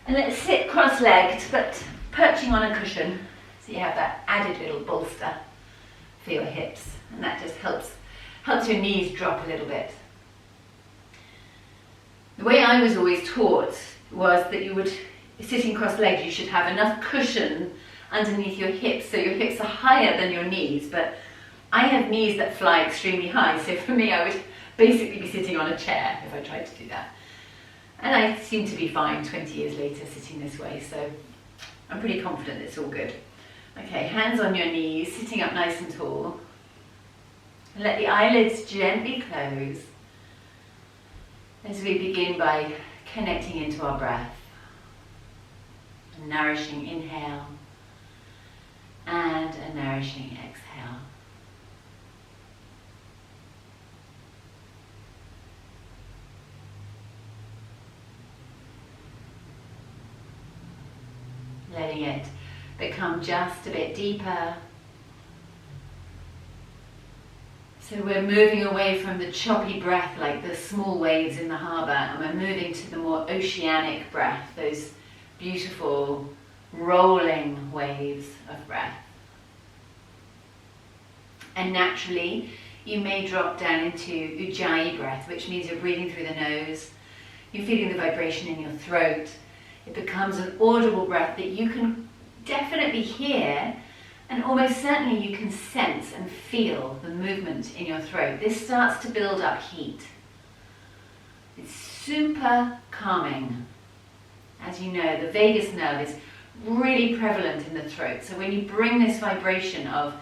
And let's sit cross-legged, but perching on a cushion, so you have that added little bolster for your hips, and that just helps your knees drop a little bit. The way I was always taught was that sitting cross-legged, you should have enough cushion underneath your hips, so your hips are higher than your knees, but I have knees that fly extremely high, so for me I would basically be sitting on a chair if I tried to do that. And I seem to be fine 20 years later sitting this way, so I'm pretty confident it's all good. Okay, hands on your knees, sitting up nice and tall. And let the eyelids gently close as we begin by connecting into our breath. A nourishing inhale and a nourishing exhale. Letting it become just a bit deeper. So we're moving away from the choppy breath like the small waves in the harbour, and we're moving to the more oceanic breath, those beautiful rolling waves of breath. And naturally you may drop down into Ujjayi Breath, which means you're breathing through the nose, you're feeling the vibration in your throat. It becomes an audible breath that you can definitely hear, and almost certainly you can sense and feel the movement in your throat. This starts to build up heat. It's super calming. As you know, the vagus nerve is really prevalent in the throat. So when you bring this vibration of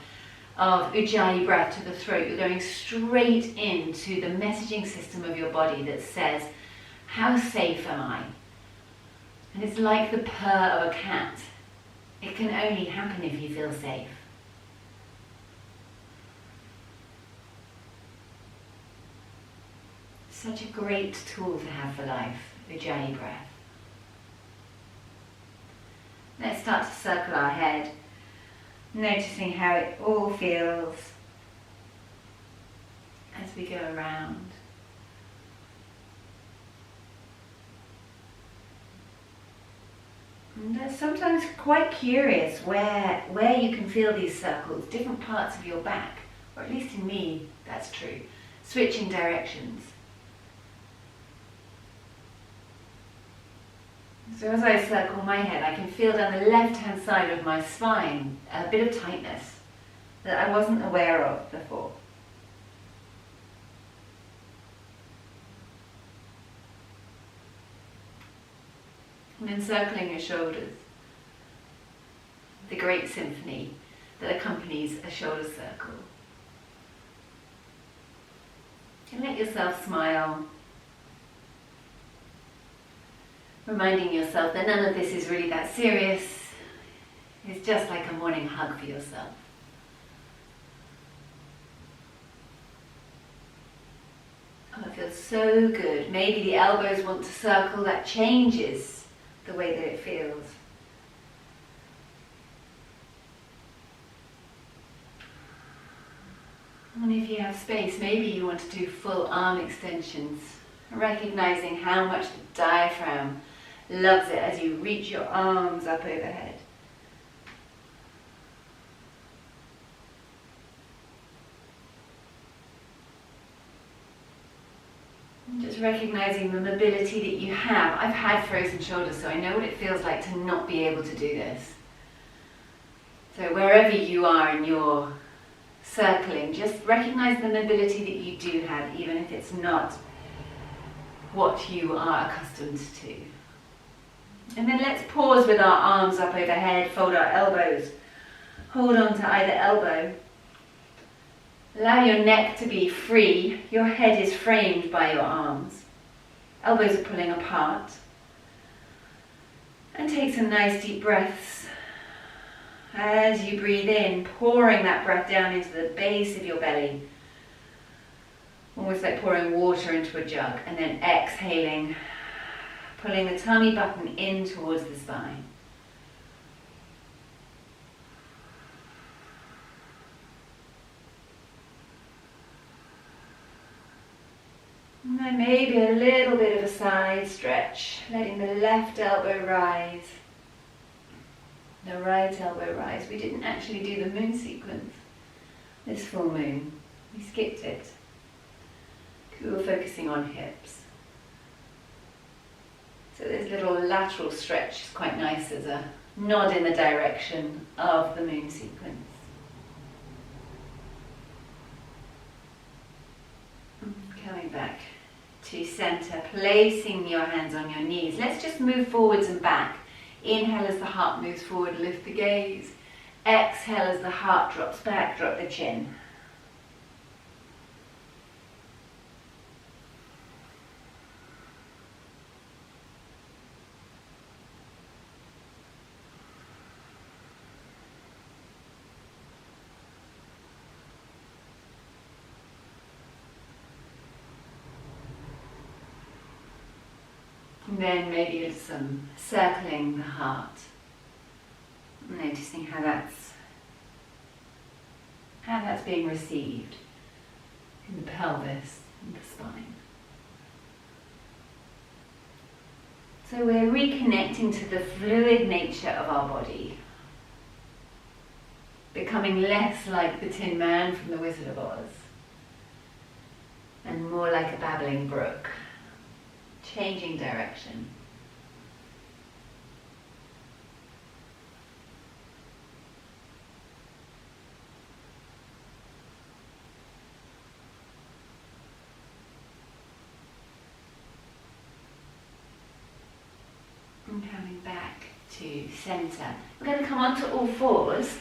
Ujjayi Breath to the throat, you're going straight into the messaging system of your body that says, how safe am I? And it's like the purr of a cat. It can only happen if you feel safe. Such a great tool to have for life, Ujjayi Breath. Let's start to circle our head, noticing how it all feels as we go around. And they're sometimes quite curious where you can feel these circles, different parts of your back, or at least in me, that's true, switching directions. So as I circle my head, I can feel down the left-hand side of my spine a bit of tightness that I wasn't aware of before. And then circling your shoulders, the great symphony that accompanies a shoulder circle. And let yourself smile, reminding yourself that none of this is really that serious. It's just like a morning hug for yourself. Oh, it feels so good. Maybe the elbows want to circle, that changes the way that it feels. And if you have space, maybe you want to do full arm extensions, recognizing how much the diaphragm loves it as you reach your arms up overhead. Just recognizing the mobility that you have. I've had frozen shoulders, so I know what it feels like to not be able to do this. So wherever you are in your circling, just recognize the mobility that you do have, even if it's not what you are accustomed to. And then let's pause with our arms up overhead, fold our elbows, hold on to either elbow. Allow your neck to be free. Your head is framed by your arms. Elbows are pulling apart. And take some nice deep breaths as you breathe in, pouring that breath down into the base of your belly. Almost like pouring water into a jug. And then exhaling, pulling the tummy button in towards the spine. And maybe a little bit of a side stretch, letting the left elbow rise, the right elbow rise. We didn't actually do the moon sequence this full moon. We skipped it. We were focusing on hips. So this little lateral stretch is quite nice as a nod in the direction of the moon sequence. Coming back to center, placing your hands on your knees. Let's just move forwards and back. Inhale as the heart moves forward, lift the gaze. Exhale as the heart drops back, drop the chin. And then maybe some circling the heart, noticing how that's being received in the pelvis and the spine. So we're reconnecting to the fluid nature of our body, becoming less like the Tin Man from The Wizard of Oz and more like a babbling brook. Changing direction. And coming back to center. We're going to come onto all fours.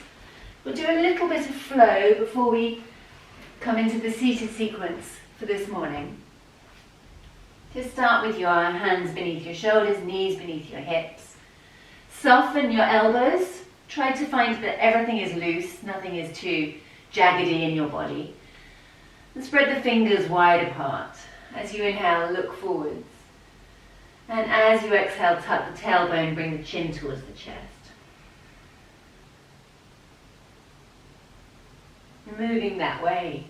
We'll do a little bit of flow before we come into the seated sequence for this morning. Just start with your hands beneath your shoulders, knees beneath your hips. Soften your elbows. Try to find that everything is loose, nothing is too jaggedy in your body. And spread the fingers wide apart. As you inhale, look forwards. And as you exhale, tuck the tailbone, bring the chin towards the chest. Moving that way.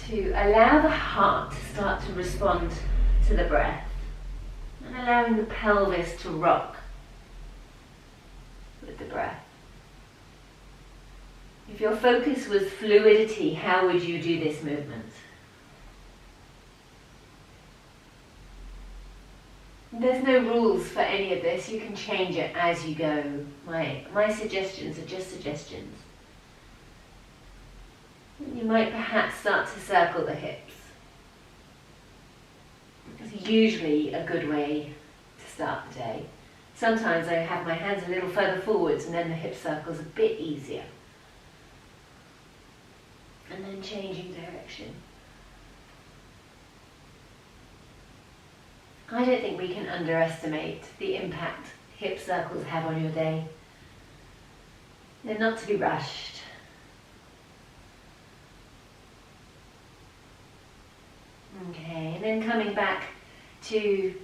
To allow the heart to start to respond to the breath and allowing the pelvis to rock with the breath. If your focus was fluidity, how would you do this movement? There's no rules for any of this. You can change it as you go. My suggestions are just suggestions. You might perhaps start to circle the hips. It's usually a good way to start the day. Sometimes I have my hands a little further forwards and then the hip circle's a bit easier. And then changing direction. I don't think we can underestimate the impact hip circles have on your day. They're not to be rushed. Okay, and then coming back to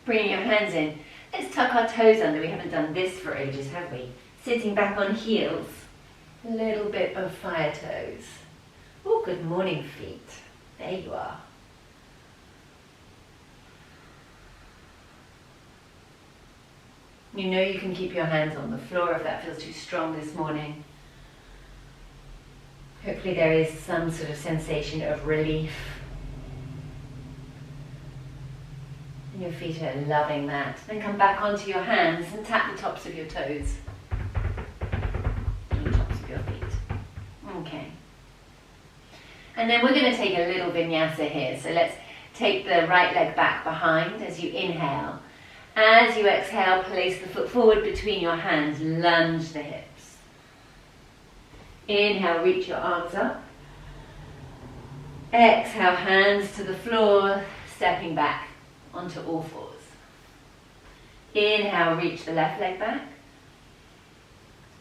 bringing your hands in. Let's tuck our toes under. We haven't done this for ages, have we? Sitting back on heels. A little bit of fire toes. Oh, good morning, feet. There you are. You know you can keep your hands on the floor if that feels too strong this morning. Hopefully there is some sort of sensation of relief. And your feet are loving that. Then come back onto your hands and tap the tops of your toes. And the tops of your feet. Okay. And then we're going to take a little vinyasa here. So let's take the right leg back behind as you inhale. As you exhale, place the foot forward between your hands. Lunge the hips. Inhale, reach your arms up. Exhale, hands to the floor, stepping back onto all fours. Inhale, reach the left leg back.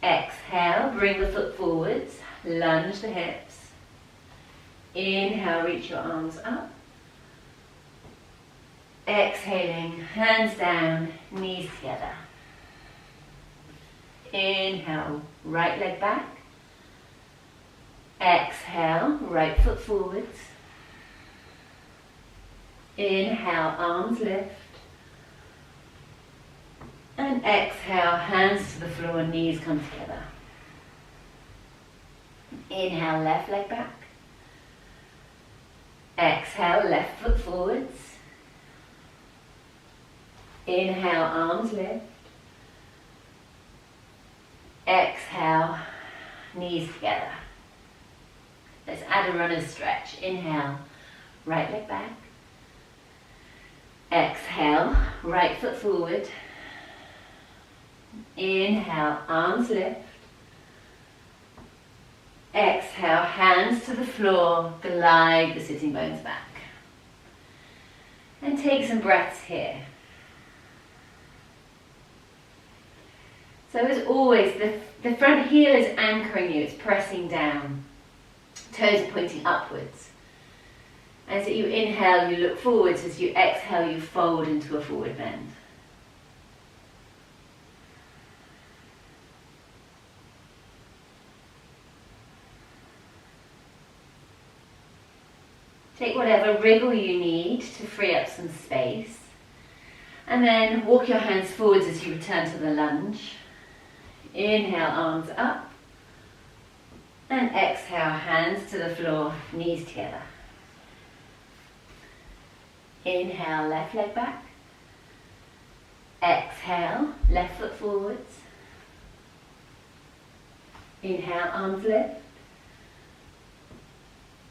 Exhale, bring the foot forwards, lunge the hips. Inhale, reach your arms up. Exhaling, hands down, knees together. Inhale, right leg back. Exhale, right foot forwards. Inhale, arms lift. And exhale, hands to the floor, knees come together. Inhale, left leg back. Exhale, left foot forwards. Inhale, arms lift. Exhale, knees together. Let's add a runner's stretch. Inhale, right leg back. Exhale, right foot forward. Inhale, arms lift. Exhale, hands to the floor, glide the sitting bones back. And take some breaths here. So as always, the front heel is anchoring you, it's pressing down. Toes are pointing upwards. As you inhale, you look forwards. As you exhale, you fold into a forward bend. Take whatever wriggle you need to free up some space. And then walk your hands forwards as you return to the lunge. Inhale, arms up. And exhale, hands to the floor, knees together. Inhale, left leg back. Exhale, left foot forwards. Inhale, arms lift.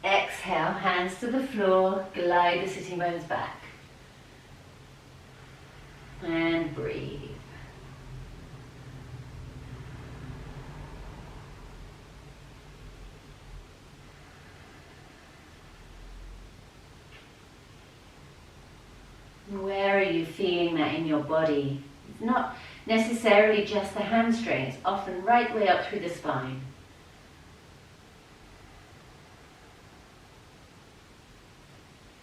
Exhale, hands to the floor, glide the sitting bones back. And breathe. Where are you feeling that in your body? It's not necessarily just the hamstring, it's often right way up through the spine.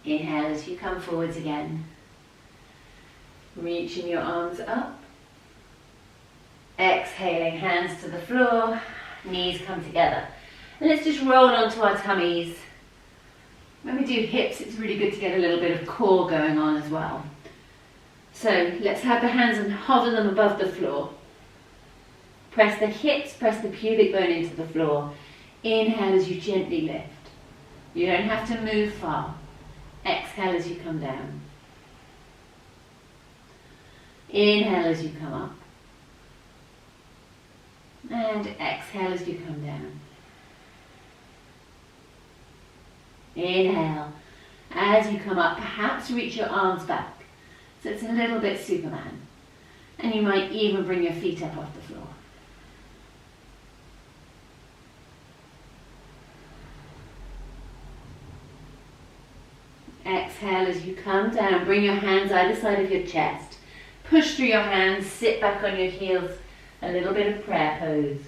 Inhale as you come forwards again. Reaching your arms up. Exhaling, hands to the floor, knees come together. And let's just roll onto our tummies. When we do hips, it's really good to get a little bit of core going on as well. So let's have the hands and hover them above the floor. Press the hips, press the pubic bone into the floor. Inhale as you gently lift. You don't have to move far. Exhale as you come down. Inhale as you come up. And exhale as you come down. Inhale. As you come up, perhaps reach your arms back. So it's a little bit Superman. And you might even bring your feet up off the floor. Exhale as you come down. Bring your hands either side of your chest. Push through your hands. Sit back on your heels. A little bit of prayer pose.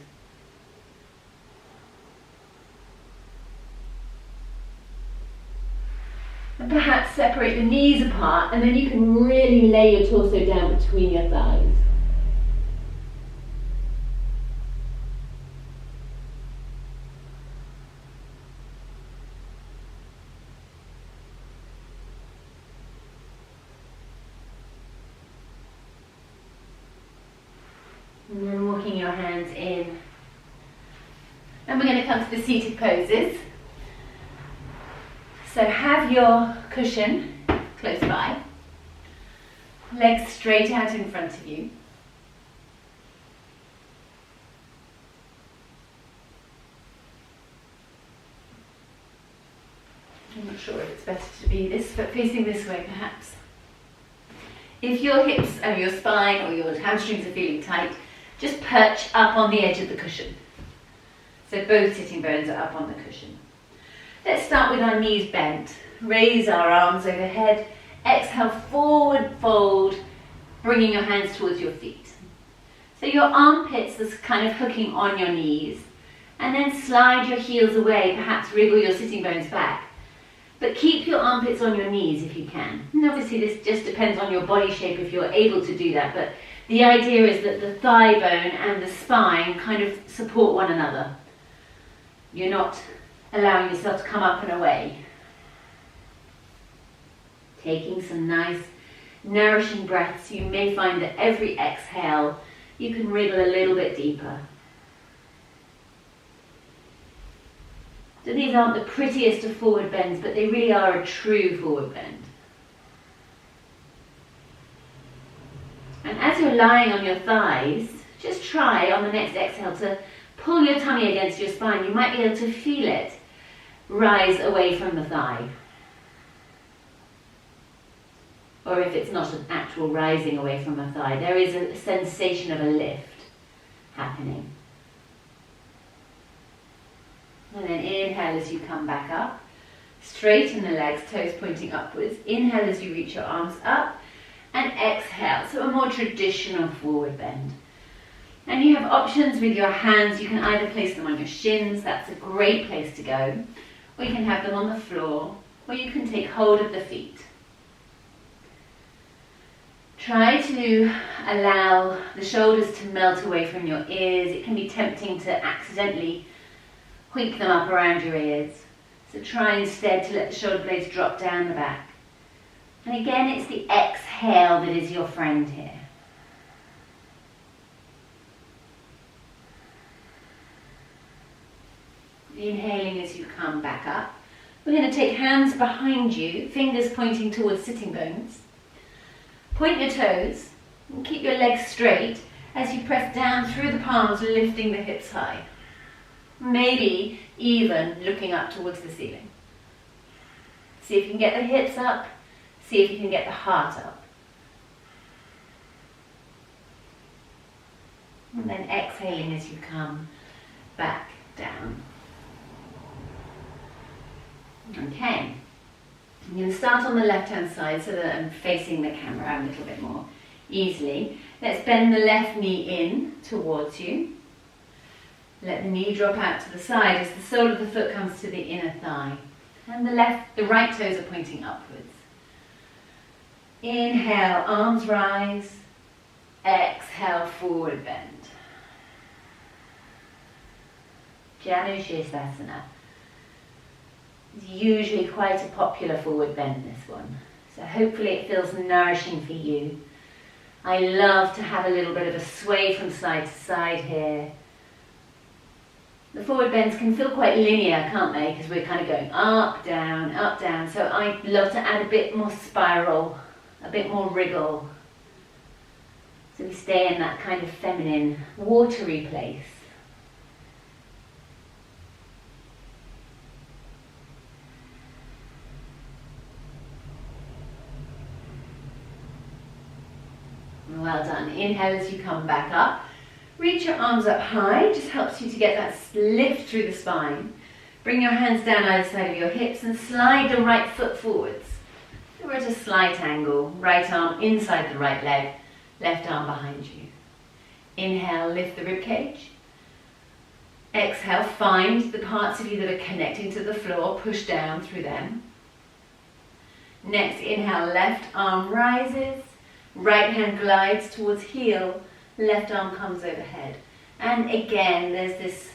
And perhaps separate the knees apart, and then you can really lay your torso down between your thighs. And then walking your hands in. And we're going to come to the seated poses. So have your cushion close by, legs straight out in front of you. I'm not sure if it's better to be this, but facing this way perhaps. If your hips and your spine or your hamstrings are feeling tight, just perch up on the edge of the cushion. So both sitting bones are up on the cushion. Let's start with our knees bent. Raise our arms overhead. Exhale, forward fold, bringing your hands towards your feet. So your armpits are kind of hooking on your knees. And then slide your heels away, perhaps wriggle your sitting bones back. But keep your armpits on your knees if you can. And obviously this just depends on your body shape if you're able to do that. But the idea is that the thigh bone and the spine kind of support one another. You're not allowing yourself to come up and away. Taking some nice nourishing breaths. You may find that every exhale you can wriggle a little bit deeper. So these aren't the prettiest of forward bends, but they really are a true forward bend. And as you're lying on your thighs, just try on the next exhale to pull your tummy against your spine. You might be able to feel it rise away from the thigh. Or if it's not an actual rising away from a thigh, there is a sensation of a lift happening. And then inhale as you come back up. Straighten the legs, toes pointing upwards. Inhale as you reach your arms up. And exhale, so a more traditional forward bend. And you have options with your hands. You can either place them on your shins, that's a great place to go. Or you can have them on the floor. Or you can take hold of the feet. Try to allow the shoulders to melt away from your ears. It can be tempting to accidentally hoik them up around your ears. So try instead to let the shoulder blades drop down the back. And again, it's the exhale that is your friend here. Inhaling as you come back up. We're going to take hands behind you, fingers pointing towards sitting bones. Point your toes and keep your legs straight as you press down through the palms, lifting the hips high. Maybe even looking up towards the ceiling. See if you can get the hips up. See if you can get the heart up. And then exhaling as you come back down. Okay. I'm going to start on the left-hand side so that I'm facing the camera a little bit more easily. Let's bend the left knee in towards you. Let the knee drop out to the side as the sole of the foot comes to the inner thigh. And the right toes are pointing upwards. Inhale, arms rise. Exhale, forward bend. Janushirasana. It's usually quite a popular forward bend, this one. So hopefully it feels nourishing for you. I love to have a little bit of a sway from side to side here. The forward bends can feel quite linear, can't they? Because we're kind of going up, down, up, down. So I love to add a bit more spiral, a bit more wriggle. So we stay in that kind of feminine, watery place. Well done. Inhale as you come back up. Reach your arms up high. Just helps you to get that lift through the spine. Bring your hands down either side of your hips and slide the right foot forwards. So we're at a slight angle. Right arm inside the right leg. Left arm behind you. Inhale, lift the ribcage. Exhale, find the parts of you that are connecting to the floor. Push down through them. Next, inhale, left arm rises. Right hand glides towards heel, left arm comes overhead. And again, there's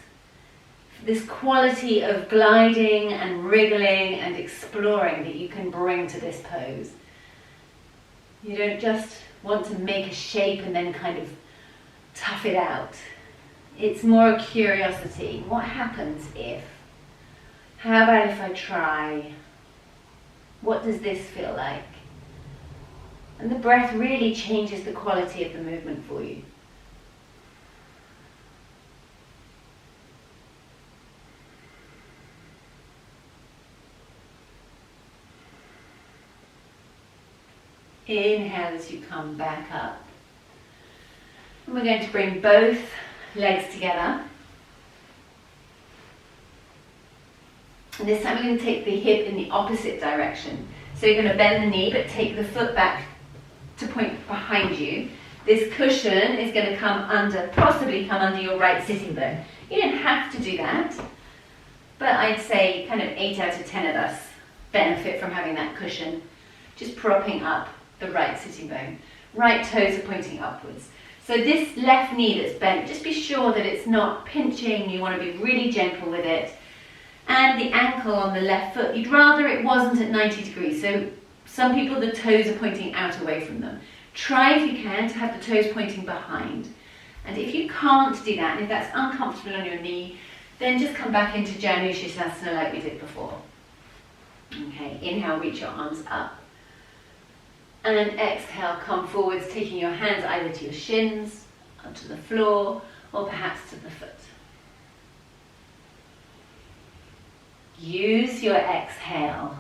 this quality of gliding and wriggling and exploring that you can bring to this pose. You don't just want to make a shape and then kind of tough it out. It's more a curiosity. What happens if? How about if I try? What does this feel like? And the breath really changes the quality of the movement for you. Inhale as you come back up. And we're going to bring both legs together. And this time we're going to take the hip in the opposite direction. So you're going to bend the knee but take the foot back to point behind you. This cushion is going to possibly come under your right sitting bone. You don't have to do that, but I'd say kind of 8 out of 10 of us benefit from having that cushion, just propping up the right sitting bone. Right toes are pointing upwards. So this left knee that's bent, just be sure that it's not pinching. You want to be really gentle with it. And the ankle on the left foot, you'd rather it wasn't at 90 degrees. So some people, the toes are pointing out away from them. Try if you can to have the toes pointing behind. And if you can't do that, and if that's uncomfortable on your knee, then just come back into Janushisasana like we did before. Okay, inhale, reach your arms up. And exhale, come forwards, taking your hands either to your shins, onto the floor, or perhaps to the foot. Use your exhale.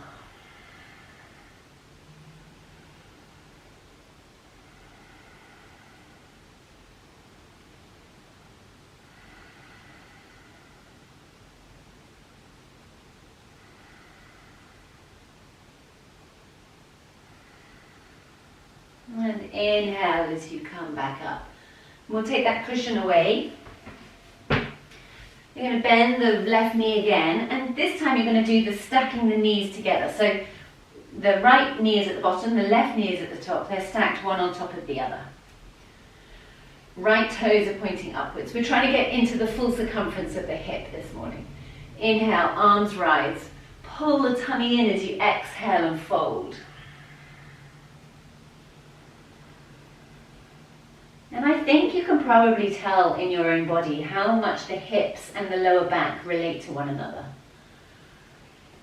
And inhale as you come back up. We'll take that cushion away. You're going to bend the left knee again, and this time you're going to do the stacking the knees together. So the right knee is at the bottom, the left knee is at the top. They're stacked one on top of the other. Right toes are pointing upwards. We're trying to get into the full circumference of the hip this morning. Inhale, arms rise. Pull the tummy in as you exhale and fold. And I think you can probably tell in your own body how much the hips and the lower back relate to one another.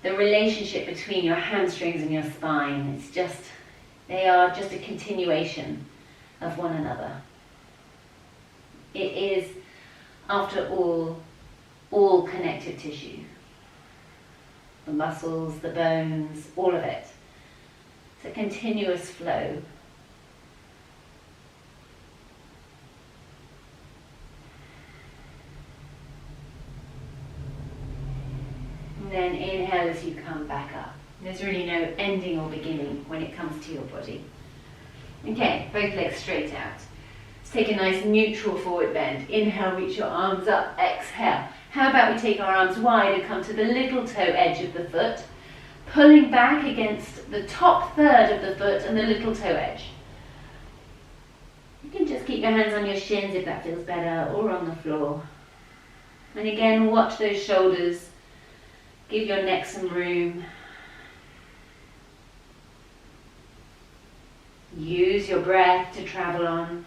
The relationship between your hamstrings and your spine, they are just a continuation of one another. It is, after all connective tissue. The muscles, the bones, all of it. It's a continuous flow. Then inhale as you come back up. There's really no ending or beginning when it comes to your body. Okay, both legs straight out. Let's take a nice neutral forward bend. Inhale, reach your arms up. Exhale. How about we take our arms wide and come to the little toe edge of the foot, pulling back against the top third of the foot and the little toe edge. You can just keep your hands on your shins if that feels better, or on the floor. And again, watch those shoulders. Give your neck some room. Use your breath to travel on.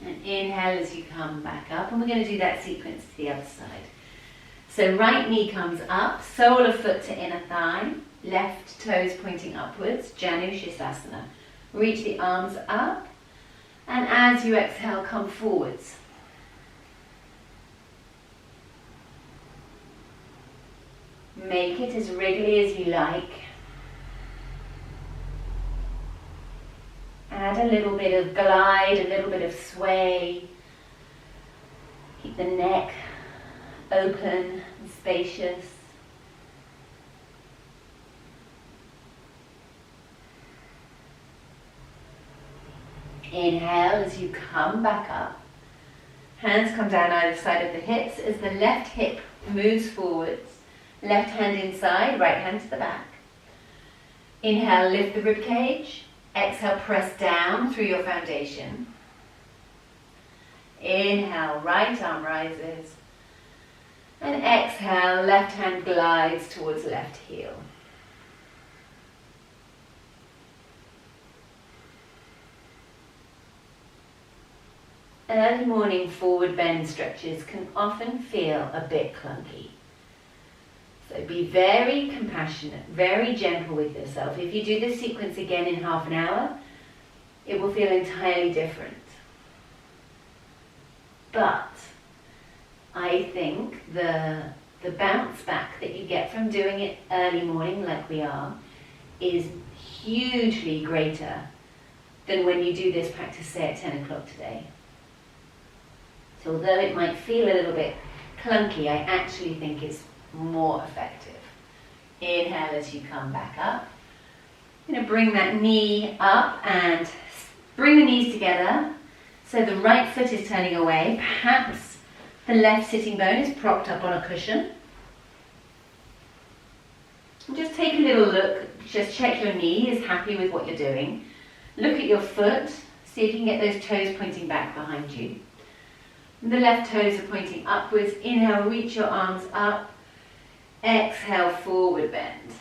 And inhale as you come back up, and we're going to do that sequence to the other side. So right knee comes up, sole of foot to inner thigh. Left toes pointing upwards, Janushisasana. Reach the arms up, and as you exhale, come forwards. Make it as wriggly as you like. Add a little bit of glide, a little bit of sway. Keep the neck open and spacious. Inhale as you come back up. Hands come down either side of the hips as the left hip moves forwards. Left hand inside, right hand to the back. Inhale, lift the rib cage. Exhale, press down through your foundation. Inhale, right arm rises. And exhale, left hand glides towards left heel. Early morning forward bend stretches can often feel a bit clunky. So be very compassionate, very gentle with yourself. If you do this sequence again in half an hour, it will feel entirely different. But I think the bounce back that you get from doing it early morning like we are is hugely greater than when you do this practice, say, at 10 o'clock today. So although it might feel a little bit clunky, I actually think it's more effective. Inhale as you come back up. I'm going to bring that knee up and bring the knees together so the right foot is turning away. Perhaps the left sitting bone is propped up on a cushion. And just take a little look just check your knee is happy with what you're doing. Look at your foot. See if you can get those toes pointing back behind you. And the left toes are pointing upwards. Inhale, reach your arms up. Exhale, forward bend.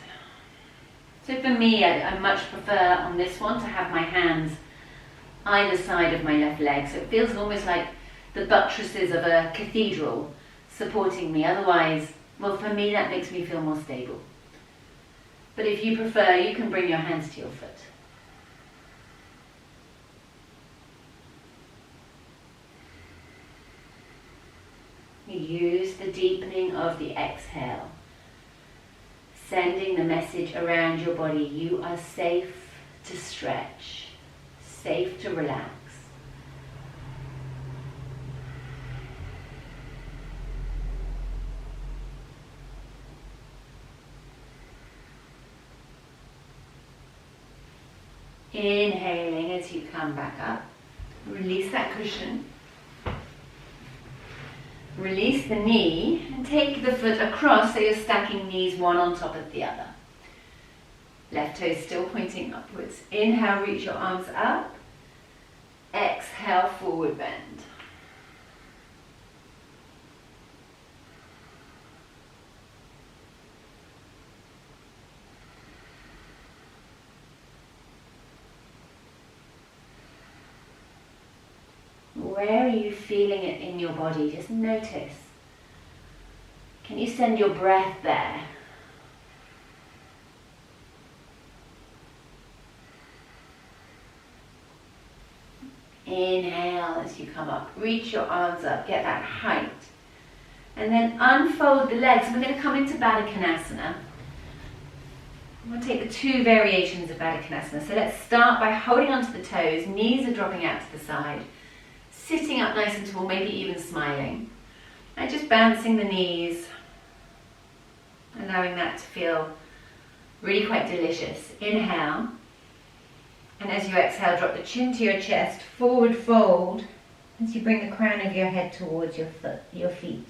So for me, I much prefer on this one to have my hands either side of my left leg. So it feels almost like the buttresses of a cathedral supporting me. Otherwise, well, for me, that makes me feel more stable. But if you prefer, you can bring your hands to your foot. Use the deepening of the exhale, sending the message around your body. You are safe to stretch, safe to relax. Inhaling as you come back up. Release that cushion. Release the knee and take the foot across so you're stacking knees one on top of the other. Left toe still pointing upwards. Inhale, reach your arms up. Exhale, forward bend. Where are you feeling it in your body? Just notice. Can you send your breath there? Inhale as you come up. Reach your arms up. Get that height. And then unfold the legs. We're going to come into Balikanasana. I'm going to take the two variations of Balikanasana. So let's start by holding onto the toes. Knees are dropping out to the side. Sitting up nice and tall, maybe even smiling. And just bouncing the knees. Allowing that to feel really quite delicious. Inhale. And as you exhale, drop the chin to your chest. Forward fold. As you bring the crown of your head towards your feet.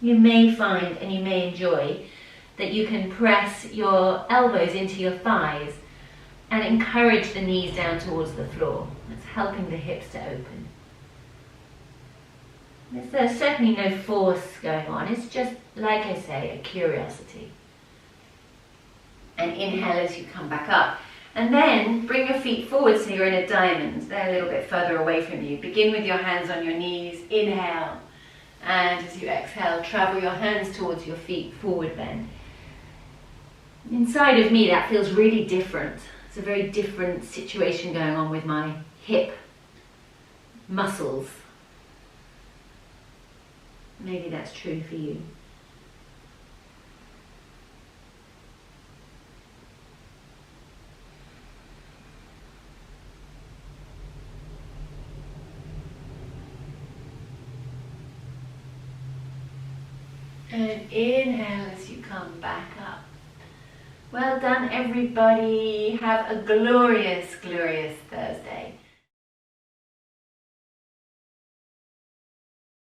You may find and you may enjoy that you can press your elbows into your thighs and encourage the knees down towards the floor. That's helping the hips to open. There's certainly no force going on. It's just, like I say, a curiosity. And inhale as you come back up. And then bring your feet forward so you're in a diamond. They're a little bit further away from you. Begin with your hands on your knees. Inhale. And as you exhale, travel your hands towards your feet. Forward bend. Inside of me, that feels really different. It's a very different situation going on with my hip muscles. Maybe that's true for you. And inhale as you come back up. Well done, everybody. Have a glorious, glorious Thursday.